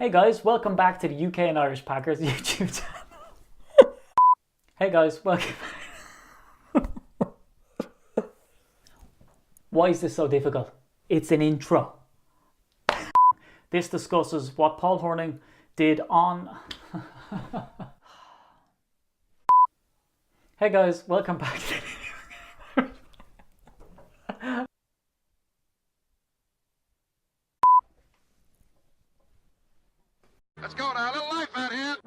Hey guys, welcome back to the UK and Irish Packers YouTube channel. Hey guys, welcome. Why is this so difficult? It's an intro. This discusses what Paul Hornung did on... Hey guys, welcome back to Let's go now, a little life out here.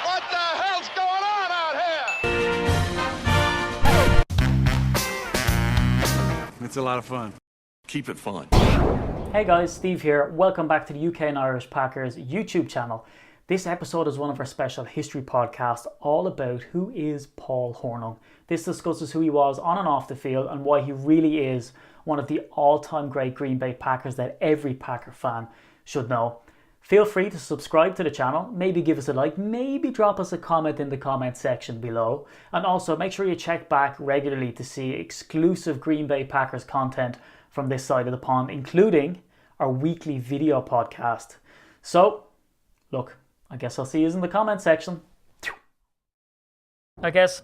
What the hell's going on out here? It's a lot of fun. Keep it fun. Hey guys, Steve here. Welcome back to the UK and Irish Packers YouTube channel. This episode is one of our special history podcasts all about who is Paul Hornung. This discusses who he was on and off the field and why he really is one of the all-time great Green Bay Packers that every Packer fan should know. Feel free to subscribe to the channel, maybe give us a like, maybe drop us a comment in the comment section below. And also make sure you check back regularly to see exclusive Green Bay Packers content from this side of the pond, including our weekly video podcast. So, look, I guess I'll see you in the comment section. I guess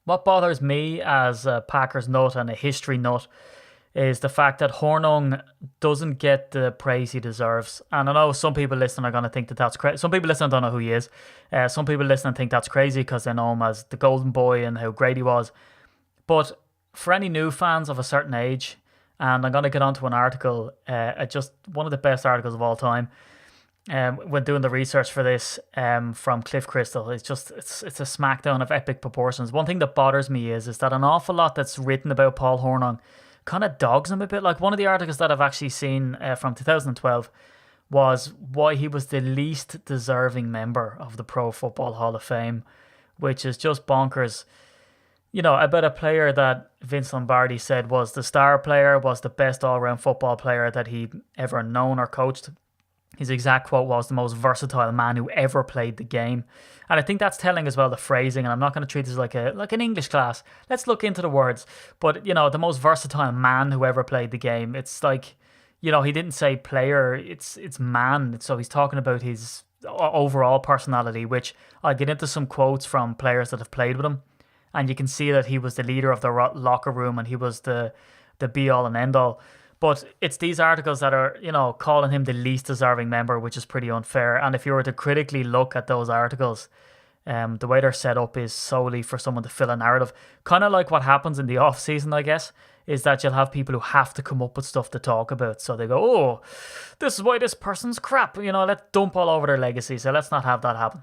what bothers me as a Packers nut and a history nut is the fact that Hornung doesn't get the praise he deserves. And I know some people listening are going to think that that's crazy. Some people listening don't know who he is. Some people listening think that's crazy because they know him as the golden boy and how great he was. But for any new fans of a certain age, and I'm going to get onto an article, just one of the best articles of all time, when doing the research for this from Cliff Crystal. It's a smackdown of epic proportions. One thing that bothers me is that an awful lot that's written about Paul Hornung kind of dogs him a bit. Like one of the articles that I've actually seen from 2012 was why he was the least deserving member of the Pro Football Hall of Fame, which is just bonkers. You know, about a player that Vince Lombardi said was the star player, was the best all-round football player that he'd ever known or coached. His exact quote was, the most versatile man who ever played the game. And I think that's telling as well, the phrasing, and I'm not going to treat this like an English class. Let's look into the words. But, you know, the most versatile man who ever played the game. It's like, you know, he didn't say player, it's man. So he's talking about his overall personality, which I'll get into some quotes from players that have played with him. And you can see that he was the leader of the locker room and he was the be-all and end-all. But it's these articles that are, you know, calling him the least deserving member, which is pretty unfair. And if you were to critically look at those articles, the way they're set up is solely for someone to fill a narrative. Kind of like what happens in the off-season, I guess, is that you'll have people who have to come up with stuff to talk about. So they go, oh, this is why this person's crap. You know, let's dump all over their legacy. So let's not have that happen.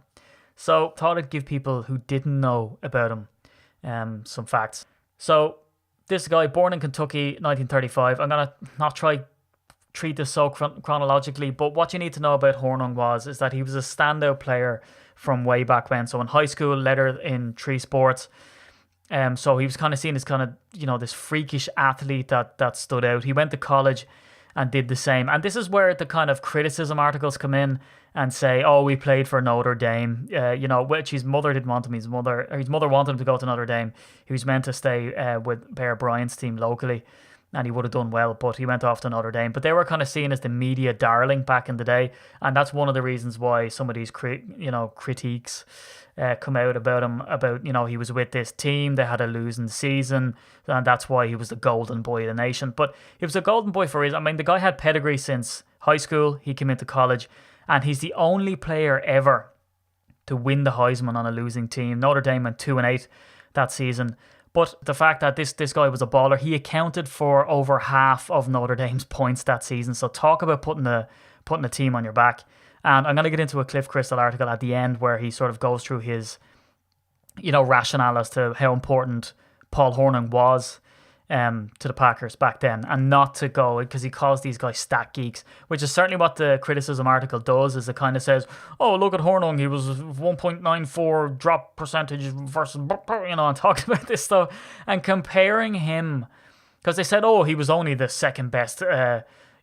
So thought I'd give people who didn't know about him some facts. So this guy, born in Kentucky, 1935. I'm going to not treat this so chronologically, but what you need to know about Hornung is that he was a standout player from way back when. So in high school, lettered in 3 sports. So he was kind of seen as kind of, you know, this freakish athlete that stood out. He went to college and did the same. And this is where the kind of criticism articles come in and say, oh, we played for Notre Dame, you know, which his mother didn't want him. His mother wanted him to go to Notre Dame. He was meant to stay with Bear Bryant's team locally, and he would have done well, but he went off to Notre Dame. But they were kind of seen as the media darling back in the day, and that's one of the reasons why some of these critiques come out about him, about, you know, he was with this team, they had a losing season, and that's why he was the golden boy of the nation. But he was a golden boy for a reason. I mean, the guy had pedigree since high school. He came into college, and he's the only player ever to win the Heisman on a losing team. Notre Dame went 2-8 that season. But the fact that this guy was a baller, he accounted for over half of Notre Dame's points that season. So talk about putting a team on your back. And I'm going to get into a Cliff Crystal article at the end where he sort of goes through his, you know, rationale as to how important Paul Hornung was to the Packers back then, and not to go, because he calls these guys stat geeks, which is certainly what the criticism article does, is it kind of says, oh, look at Hornung, he was 1.94 drop percentage versus, you know, and talking about this stuff and comparing him, because they said, oh, he was only the second best,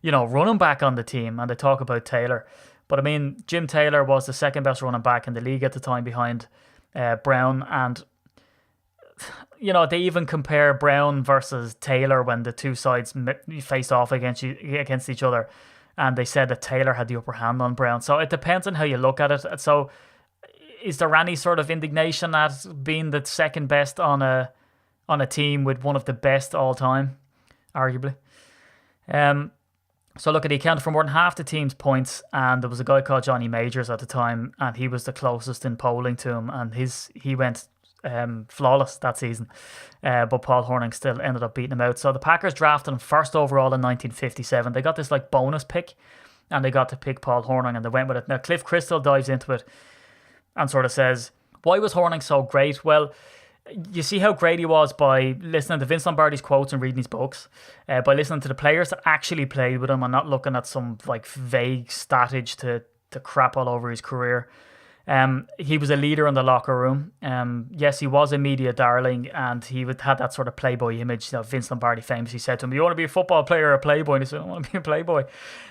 you know, running back on the team, and they talk about Taylor. But I mean, Jim Taylor was the second best running back in the league at the time behind Brown, and they even compare Brown versus Taylor when the two sides faced off against each other, and they said that Taylor had the upper hand on Brown. So it depends on how you look at it. So is there any sort of indignation at being the second best on a team with one of the best all time, arguably? So look, he accounted for more than half the team's points, and there was a guy called Johnny Majors at the time, and he was the closest in polling to him, and he went flawless that season, but Paul Hornung still ended up beating him out. So the Packers drafted him first overall in 1957. They got this like bonus pick, and they got to pick Paul Hornung, and they went with it. Now Cliff Crystal dives into it and sort of says, why was Hornung so great? Well, you see how great he was by listening to Vince Lombardi's quotes and reading his books, by listening to the players that actually played with him and not looking at some like vague statage to crap all over his career. He was a leader in the locker room. Yes, he was a media darling, and he had that sort of playboy image. Vince Lombardi famously said to him, "You want to be a football player or a playboy?" And he said, "I want to be a playboy."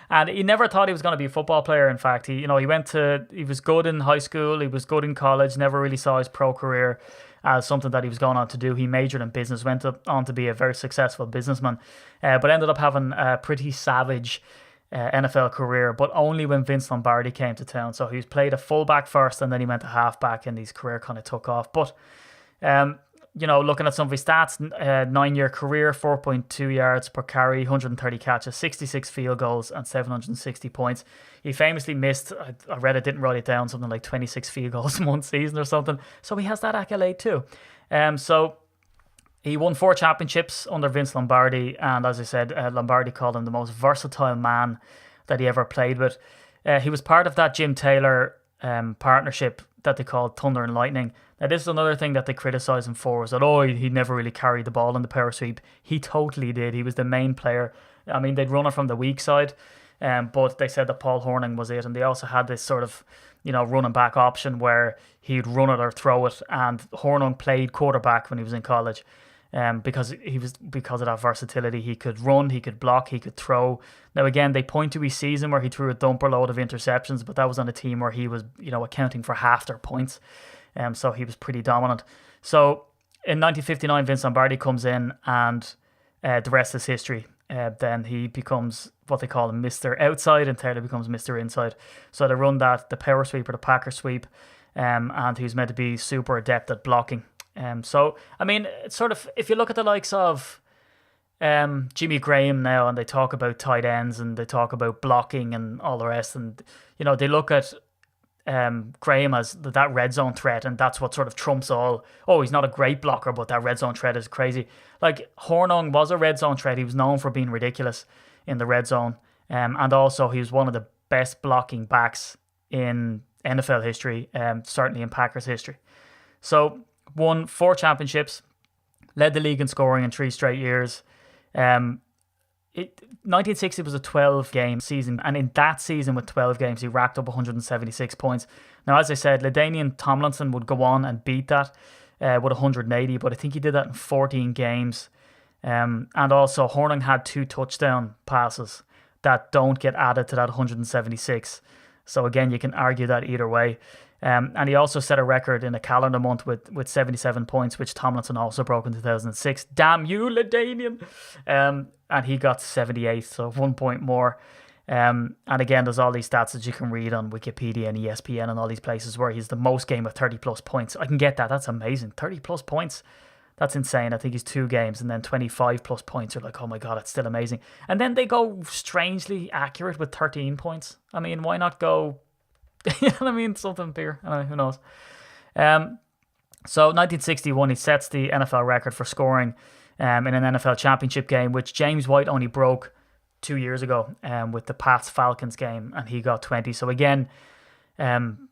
And he never thought he was going to be a football player. In fact, he was good in high school, he was good in college, never really saw his pro career as something that he was going on to do. He majored in business, went on to be a very successful businessman, but ended up having a pretty savage NFL career, but only when Vince Lombardi came to town. So he played a fullback first, and then he went to halfback, and his career kind of took off. But looking at some of his stats, 9-year career, 4.2 yards per carry, 130 catches, 66 field goals, and 760 points. He famously missed, I read it, didn't write it down, something like 26 field goals in one season or something. So he has that accolade too. So he won 4 championships under Vince Lombardi, and as I said, Lombardi called him the most versatile man that he ever played with. He was part of that Jim Taylor partnership that they called Thunder and Lightning. Now, this is another thing that they criticise him for, is that, he never really carried the ball in the power sweep. He totally did. He was the main player. I mean, they'd run it from the weak side, but they said that Paul Hornung was it, and they also had this sort of, running back option where he'd run it or throw it, and Hornung played quarterback when he was in college. Because of that versatility. He could run, he could block, he could throw. Now again, they point to his season where he threw a dumper load of interceptions, but that was on a team where he was, accounting for half their points. So he was pretty dominant. So in 1959, Vince Lombardi comes in, and the rest is history. Then he becomes what they call Mr. Outside, and Taylor becomes Mr. Inside. So they run the power sweep or the Packer sweep, and he was meant to be super adept at blocking. So, I mean, it's sort of, if you look at the likes of Jimmy Graham now, and they talk about tight ends, and they talk about blocking and all the rest, and, they look at Graham as that red zone threat, and that's what sort of trumps all. Oh, he's not a great blocker, but that red zone threat is crazy. Like, Hornung was a red zone threat. He was known for being ridiculous in the red zone, and also he was one of the best blocking backs in NFL history, certainly in Packers history. So, won 4 championships, led the league in scoring in 3 straight years. 1960 was a 12-game season, and in that season with 12 games, he racked up 176 points. Now, as I said, LaDainian Tomlinson would go on and beat that with 180, but I think he did that in 14 games. And also, Hornung had 2 touchdown passes that don't get added to that 176. So again, you can argue that either way. And he also set a record in a calendar month with 77 points, which Tomlinson also broke in 2006. Damn you, LaDainian! And he got 78, so 1 point more. And again, there's all these stats that you can read on Wikipedia and ESPN and all these places where he's the most game with 30 plus points. I can get that. That's amazing. 30 plus points. That's insane. I think he's 2 games, and then 25 plus points. You're like, oh my God, it's still amazing. And then they go strangely accurate with 13 points. I mean, why not go... you know what I mean? Something bigger. Who knows? So 1961, he sets the NFL record for scoring in an NFL championship game, which James White only broke 2 years ago with the Pats-Falcons game, and he got 20. So again, 1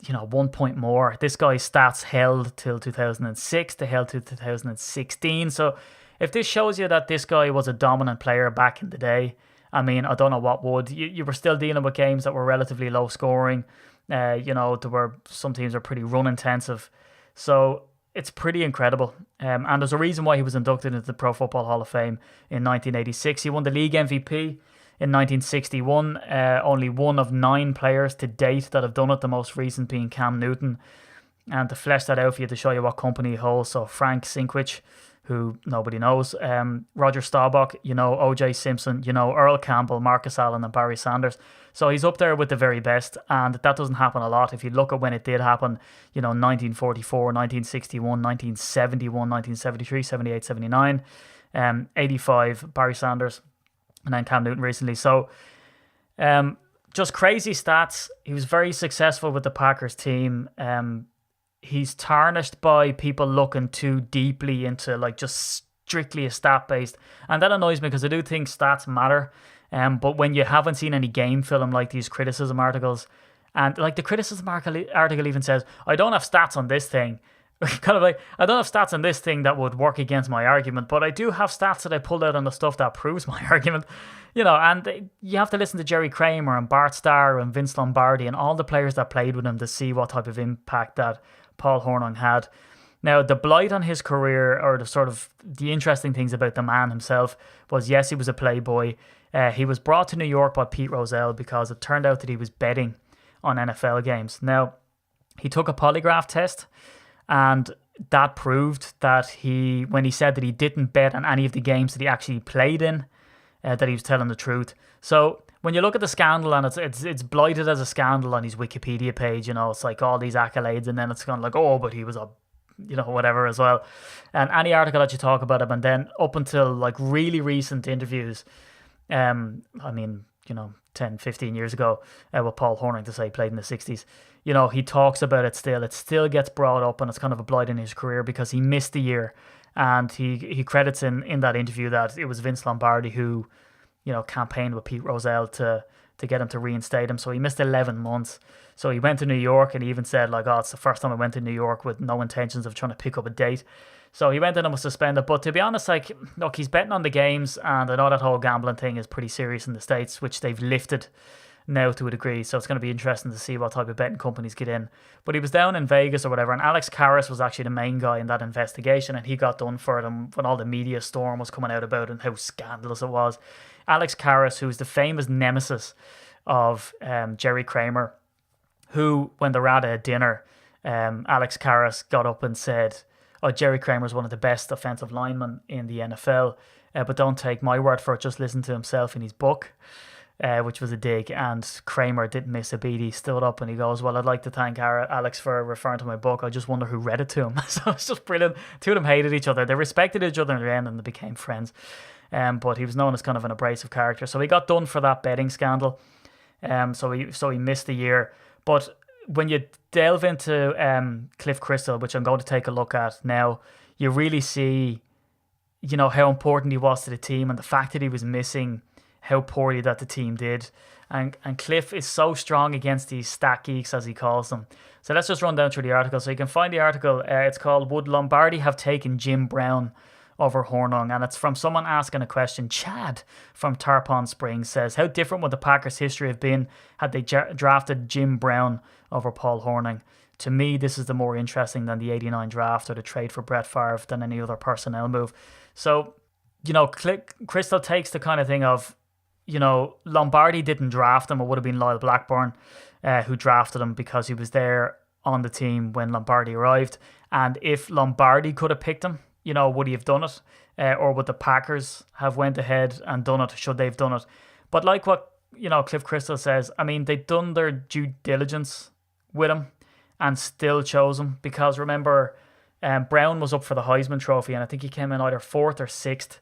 point more. This guy's stats held till 2006. They held till 2016. So if this shows you that this guy was a dominant player back in the day, I mean, I don't know what would. You were still dealing with games that were relatively low scoring. There were some teams are pretty run intensive, so it's pretty incredible. And there's a reason why he was inducted into the Pro Football Hall of Fame in 1986. He won the league MVP in 1961. Only one of 9 players to date that have done it. The most recent being Cam Newton. And to flesh that out for you, to show you what company he holds, so Frank Sinkwich, who nobody knows, Roger Staubach, O.J. Simpson, Earl Campbell, Marcus Allen and Barry Sanders. So he's up there with the very best, and that doesn't happen a lot. If you look at when it did happen, 1944, 1961, 1971, 1973, 78, 79, 85, Barry Sanders, and then Cam Newton recently. So just crazy stats. He was very successful with the Packers team. He's tarnished by people looking too deeply into just strictly a stat based, and that annoys me because I do think stats matter. But when you haven't seen any game film like these criticism articles, and the criticism article even says, I don't have stats on this thing. Kind of like, I don't have stats on this thing that would work against my argument, but I do have stats that I pulled out on the stuff that proves my argument. And you have to listen to Jerry Kramer and Bart Starr and Vince Lombardi and all the players that played with him to see what type of impact that Paul Hornung had. Now, the blight on his career, or the interesting things about the man himself, was, yes, he was a playboy. He was brought to New York by Pete Rozelle because it turned out that he was betting on NFL games. Now, he took a polygraph test, and that proved that when he said that he didn't bet on any of the games that he actually played in, that he was telling the truth. So when you look at the scandal, and it's blighted as a scandal on his Wikipedia page, it's like all these accolades, and then it's kind of like, oh, but he was a, whatever as well. And any article that you talk about him, and then up until really recent interviews, 10, 15 years ago, with Paul Hornung, to say he played in the 60s, he talks about it still. It still gets brought up, and it's kind of a blight in his career because he missed the year. And he credits in that interview that it was Vince Lombardi who, campaigned with Pete Rozelle to get him to reinstate him. So he missed 11 months. So he went to New York, and he even said, it's the first time I went to New York with no intentions of trying to pick up a date. So he went in and was suspended. But to be honest, he's betting on the games, and I know that whole gambling thing is pretty serious in the States, which they've lifted now to a degree. So it's going to be interesting to see what type of betting companies get in. But he was down in Vegas or whatever, and Alex Karras was actually the main guy in that investigation, and he got done for it. And when all the media storm was coming out about it and how scandalous it was, Alex Karras, who's the famous nemesis of Jerry Kramer, who, when they were at a dinner, Alex Karras got up and said, Jerry Kramer's one of the best offensive linemen in the NFL, but don't take my word for it, just listen to himself in his book. Which was a dig, and Kramer didn't miss a beat. He stood up and he goes, well, I'd like to thank Alex for referring to my book. I just wonder who read it to him. So it's just brilliant. Two of them hated each other. They respected each other in the end, and they became friends. But he was known as kind of an abrasive character. So he got done for that betting scandal. So he missed the year. But when you delve into Cliff Crystal, which I'm going to take a look at now, you really see, how important he was to the team, and the fact that he was missing how poorly that the team did. And Cliff is so strong against these stat geeks, as he calls them. So let's just run down through the article. So you can find the article. It's called "Would Lombardi Have Taken Jim Brown Over Hornung?" And it's from someone asking a question. Chad from Tarpon Springs says, how different would the Packers' history have been had they drafted Jim Brown over Paul Hornung? To me, this is the more interesting than the 89 draft or the trade for Brett Favre than any other personnel move. So, Crystal takes the kind of thing of, Lombardi didn't draft him. It would have been Lyle Blackburn who drafted him because he was there on the team when Lombardi arrived. And if Lombardi could have picked him, would he have done it? Or would the Packers have went ahead and done it, should they have done it? But like what, Cliff Crystal says, they'd done their due diligence with him and still chose him. Because remember, Brown was up for the Heisman Trophy, and I think he came in either 4th or 6th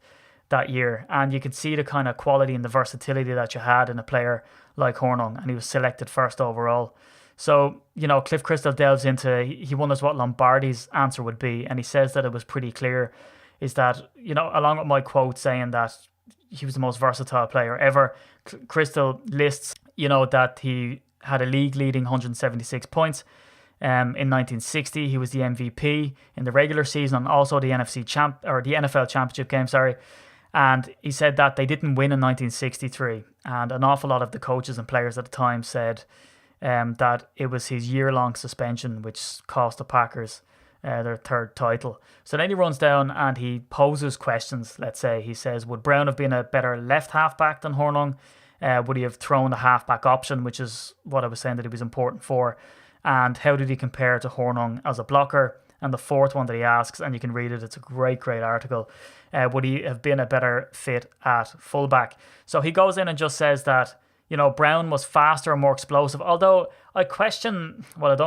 that year, and you could see the kind of quality and the versatility that you had in a player like Hornung, and he was selected first overall. So, Cliff Crystal delves into, he wonders what Lombardi's answer would be, and he says that it was pretty clear, is that, along with my quote saying that he was the most versatile player ever, Crystal lists, that he had a league-leading 176 points. In 1960, he was the MVP in the regular season and also the NFL championship game, And he said that they didn't win in 1963, and an awful lot of the coaches and players at the time said that it was his year-long suspension which cost the Packers their 3rd title. So then he runs down and he poses questions. Let's say he says, would Brown have been a better left halfback than Hornung? Would he have thrown the halfback option, which is what I was saying that he was important for? And how did he compare to Hornung as a blocker? And the fourth one that he asks, and you can read it, it's a great article, would he have been a better fit at fullback? So he goes in and just says that, Brown was faster and more explosive. Although I don't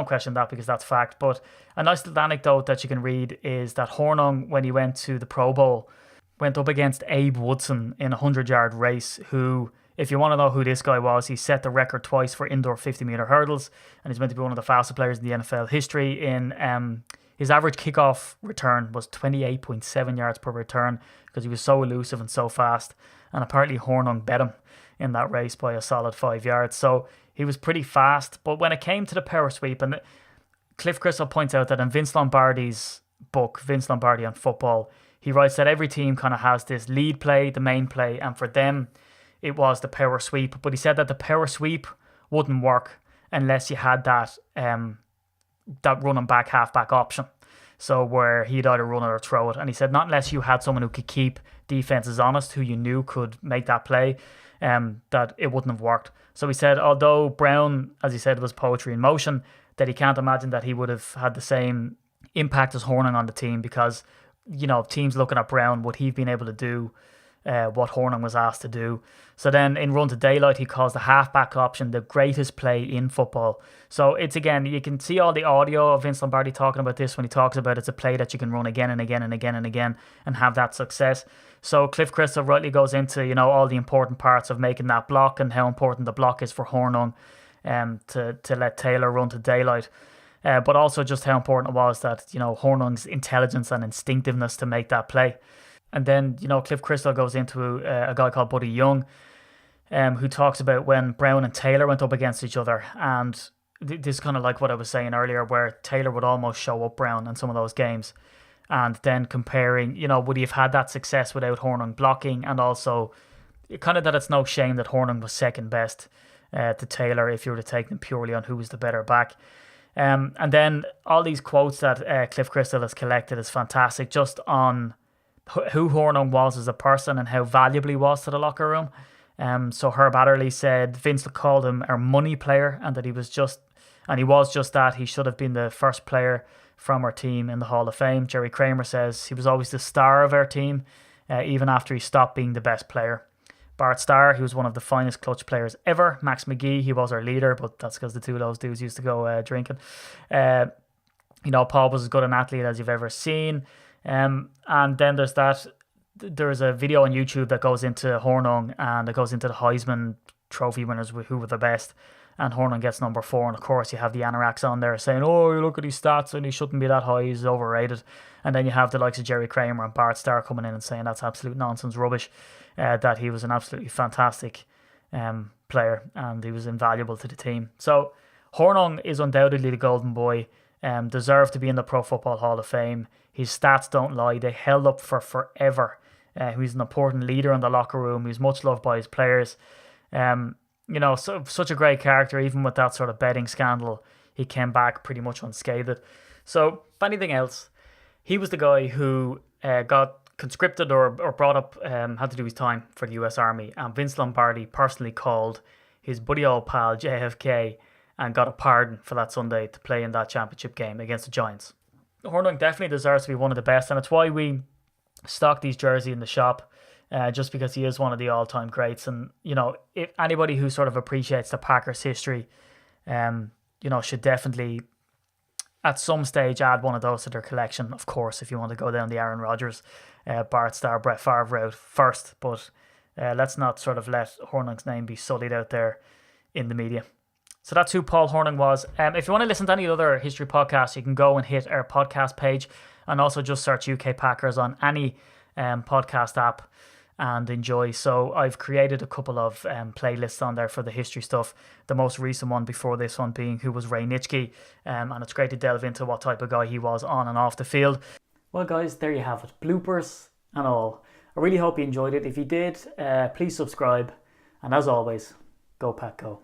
question that because that's fact. But a nice little anecdote that you can read is that Hornung, when he went to the Pro Bowl, went up against Abe Woodson in a 100-yard race, who, if you want to know who this guy was, he set the record twice for indoor 50-meter hurdles, and he's meant to be one of the fastest players in the NFL history. His average kickoff return was 28.7 yards per return because he was so elusive and so fast. And apparently Hornung bet him in that race by a solid 5 yards. So he was pretty fast. But when it came to the power sweep, and Cliff Crystal points out that in Vince Lombardi's book, Vince Lombardi on Football, he writes that every team kind of has this lead play, the main play, and for them, it was the power sweep. But he said that the power sweep wouldn't work unless you had that running back, halfback option. So where he'd either run it or throw it. And he said not unless you had someone who could keep defenses honest, who you knew could make that play, that it wouldn't have worked. So he said, although Brown, as he said, was poetry in motion, that he can't imagine that he would have had the same impact as Hornung on the team because, teams looking at Brown, would he have been able to do what Hornung was asked to do? So then in Run to Daylight, he calls the halfback option the greatest play in football. So it's, again, you can see all the audio of Vince Lombardi talking about this when he talks about it's a play that you can run again and again and again and again and have that success. So Cliff Crystal rightly goes into, all the important parts of making that block and how important the block is for Hornung to let Taylor run to daylight. But also just how important it was that, Hornung's intelligence and instinctiveness to make that play. And then, Cliff Crystal goes into a guy called Buddy Young, who talks about when Brown and Taylor went up against each other. And this is kind of like what I was saying earlier, where Taylor would almost show up Brown in some of those games. And then comparing, would he have had that success without Hornung blocking? And also, kind of that it's no shame that Hornung was second best to Taylor if you were to take them purely on who was the better back. And then all these quotes that Cliff Crystal has collected is fantastic, just on who Hornung was as a person and how valuable he was to the locker room. So Herb Adderley said Vince called him our money player, and that he was just that. He should have been the first player from our team in the Hall of Fame. Jerry Kramer says he was always the star of our team, even after he stopped being the best player. Bart Starr, he was one of the finest clutch players ever. Max McGee, he was our leader, but that's because the two of those dudes used to go drinking. Paul was as good an athlete as you've ever seen. And then there's a video on YouTube that goes into Hornung, and it goes into the Heisman Trophy winners, who were the best. And Hornung gets number 4. And of course, you have the anoraks on there saying, oh, you look at his stats and he shouldn't be that high, he's overrated. And then you have the likes of Jerry Kramer and Bart Starr coming in and saying that's absolute nonsense rubbish, that he was an absolutely fantastic player and he was invaluable to the team. So Hornung is undoubtedly the golden boy, deserved to be in the Pro Football Hall of Fame. His stats don't lie, they held up for forever. He's an important leader in the locker room. He's much loved by his players. Such a great character. Even with that sort of betting scandal, he came back pretty much unscathed. So, if anything else, he was the guy who got conscripted or brought up, had to do his time for the US Army. And Vince Lombardi personally called his buddy old pal JFK and got a pardon for that Sunday to play in that championship game against the Giants. Hornung definitely deserves to be one of the best, and it's why we stock these jerseys in the shop. Just because he is one of the all-time greats. And, if anybody who sort of appreciates the Packers' history, should definitely at some stage add one of those to their collection. Of course, if you want to go down the Aaron Rodgers, Bart Starr, Brett Favre route first. But let's not sort of let Hornung's name be sullied out there in the media. So that's who Paul Hornung was. If you want to listen to any other history podcasts, you can go and hit our podcast page and also just search UK Packers on any podcast app and enjoy. So I've created a couple of playlists on there for the history stuff. The most recent one before this one being Who Was Ray Nitschke, and it's great to delve into what type of guy he was on and off the field. Well guys, there you have it, bloopers and all. I really hope you enjoyed it. If you did, please subscribe, and as always, go Pack Go.